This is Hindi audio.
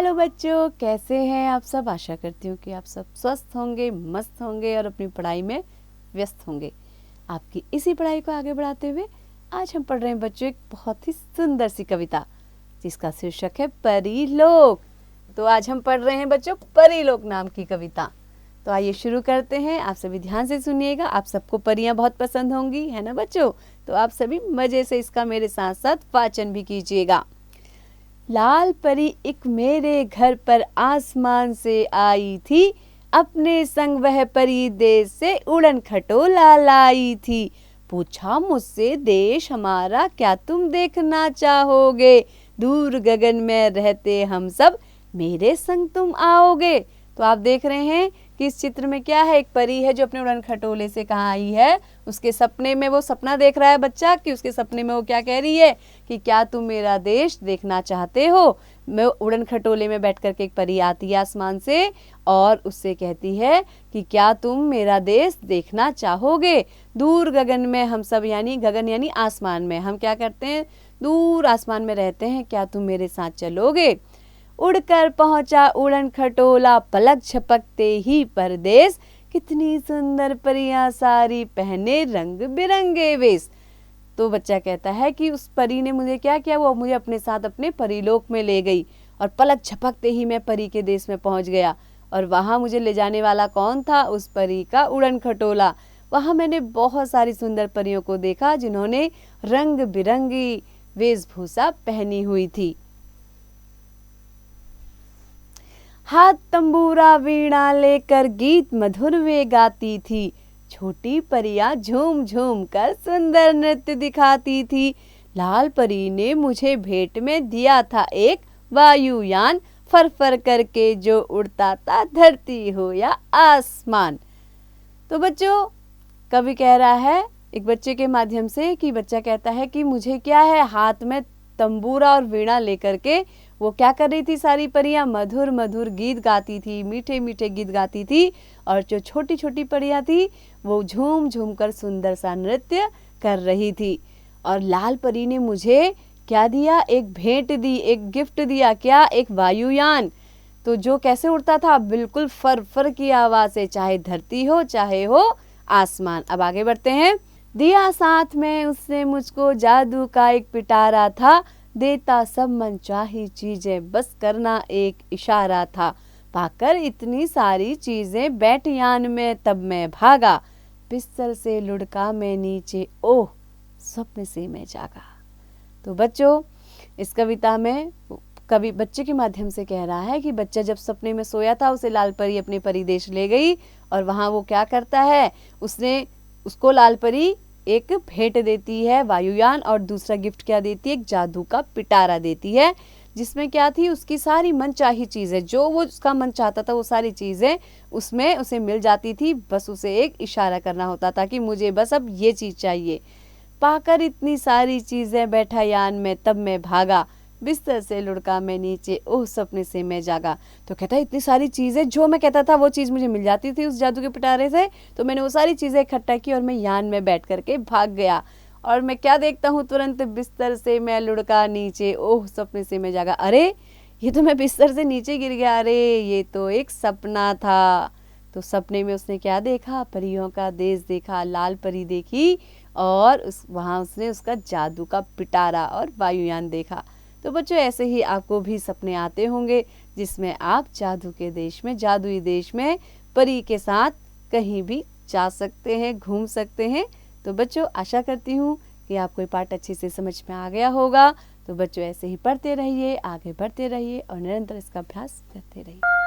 हेलो बच्चों, कैसे हैं आप सब। आशा करती हूँ कि आप सब स्वस्थ होंगे, मस्त होंगे और अपनी पढ़ाई में व्यस्त होंगे। आपकी इसी पढ़ाई को आगे बढ़ाते हुए आज हम पढ़ रहे हैं बच्चों एक बहुत ही सुंदर सी कविता जिसका शीर्षक है परीलोक। तो आज हम पढ़ रहे हैं बच्चों परीलोक नाम की कविता। तो आइए शुरू करते हैं। आप सभी ध्यान से सुनिएगा। आप सबको परियां बहुत पसंद होंगी, है ना बच्चों। तो आप सभी मजे से इसका मेरे साथ साथ वाचन भी कीजिएगा। लाल परी एक मेरे घर पर आसमान से आई थी, अपने संग वह परी देश से उड़न खटोला लाई थी। पूछा मुझसे देश हमारा क्या तुम देखना चाहोगे, दूर गगन में रहते हम सब मेरे संग तुम आओगे। तो आप देख रहे हैं कि इस चित्र में क्या है, एक परी है जो अपने उड़न खटोले से कहाँ आई है। उसके सपने में वो सपना देख रहा है बच्चा कि उसके सपने में वो क्या कह रही है कि क्या तुम मेरा देश देखना चाहते हो। मैं उड़न खटोले में बैठ कर के एक परी आती है आसमान से और उससे कहती है कि क्या तुम मेरा देश देखना चाहोगे। दूर गगन में हम सब, यानी गगन यानी आसमान में, हम क्या करते हैं, दूर आसमान में रहते हैं, क्या तुम मेरे साथ चलोगे। उड़कर पहुंचा उड़न खटोला, पलक झपकते ही परदेश, कितनी सुंदर परियां सारी पहने रंग बिरंगे वेश। तो बच्चा कहता है कि उस परी ने मुझे क्या किया, वो मुझे अपने साथ अपने परीलोक में ले गई और पलक झपकते ही मैं परी के देश में पहुंच गया। और वहां मुझे ले जाने वाला कौन था, उस परी का उड़न खटोला। वहां मैंने बहुत सारी सुंदर परियों को देखा जिन्होंने रंग बिरंगी वेशभूषा पहनी हुई थी। हाथ तंबूरा वीणा लेकर गीत मधुर वे गाती थी, छोटी परियां झूम झूम कर सुंदर नृत्य दिखाती थी। लाल परी ने मुझे भेंट में दिया था एक वायुयान, फर फर करके जो उड़ता था धरती हो या आसमान। तो बच्चों, कवि कह रहा है एक बच्चे के माध्यम से कि बच्चा कहता है कि मुझे क्या है, हाथ में तंबूरा और वीणा लेकर के वो क्या कर रही थी, सारी परियां मधुर मधुर गीत गाती थी, मीठे मीठे गीत गाती थी। और जो छोटी छोटी परियां थी वो झूम झूम कर सुंदर सा नृत्य कर रही थी। और लाल परी ने मुझे क्या दिया, एक भेंट दी, एक गिफ्ट दिया, क्या, एक वायुयान। तो जो कैसे उड़ता था, बिल्कुल फर फर की आवाज से, चाहे धरती हो चाहे हो आसमान। अब आगे बढ़ते हैं। दिया साथ में उसने मुझको जादू का एक पिटारा था, देता सब मनचाही चीजें बस करना एक इशारा था। पाकर इतनी सारी चीजें बैठ यान में तब मैं भागा, बिस्तर से लुढ़का मैं नीचे, ओह स्वप्न से मैं जागा। तो बच्चों, इस कविता में कवि बच्चे के माध्यम से कह रहा है कि बच्चा जब सपने में सोया था उसे लाल परी अपने परिदेश ले गई और वहां वो क्या करता है, उसको लाल परी एक भेंट देती है वायुयान, और दूसरा गिफ्ट क्या देती है, एक जादू का पिटारा देती है, जिसमें क्या थी, उसकी सारी मनचाही चीज़ें, जो वो उसका मन चाहता था वो सारी चीज़ें उसमें उसे मिल जाती थी। बस उसे एक इशारा करना होता था कि मुझे बस अब ये चीज़ चाहिए। पाकर इतनी सारी चीज़ें बैठा यान में तब मैं भागा, बिस्तर से लुढ़का मैं नीचे, ओह सपने से मैं जागा। तो कहता है इतनी सारी चीज़ें, जो मैं कहता था वो चीज़ मुझे मिल जाती थी उस जादू के पिटारे से, तो मैंने वो सारी चीज़ें इकट्ठा की और मैं यान में बैठ करके भाग गया। और मैं क्या देखता हूँ, तुरंत बिस्तर से मैं लुढ़का नीचे, ओह सपने से मैं जागा। अरे ये तो मैं बिस्तर से नीचे गिर गया, अरे ये तो एक सपना था। तो सपने में उसने क्या देखा, परियों का देश देखा, लाल परी देखी और वहाँ उसने उसका जादू का पिटारा और वायुयान देखा। तो बच्चों, ऐसे ही आपको भी सपने आते होंगे जिसमें आप जादू के देश में, जादुई देश में परी के साथ कहीं भी जा सकते हैं, घूम सकते हैं। तो बच्चों, आशा करती हूँ कि आपको ये पाठ अच्छे से समझ में आ गया होगा। तो बच्चों, ऐसे ही पढ़ते रहिए, आगे बढ़ते रहिए और निरंतर इसका अभ्यास करते रहिए।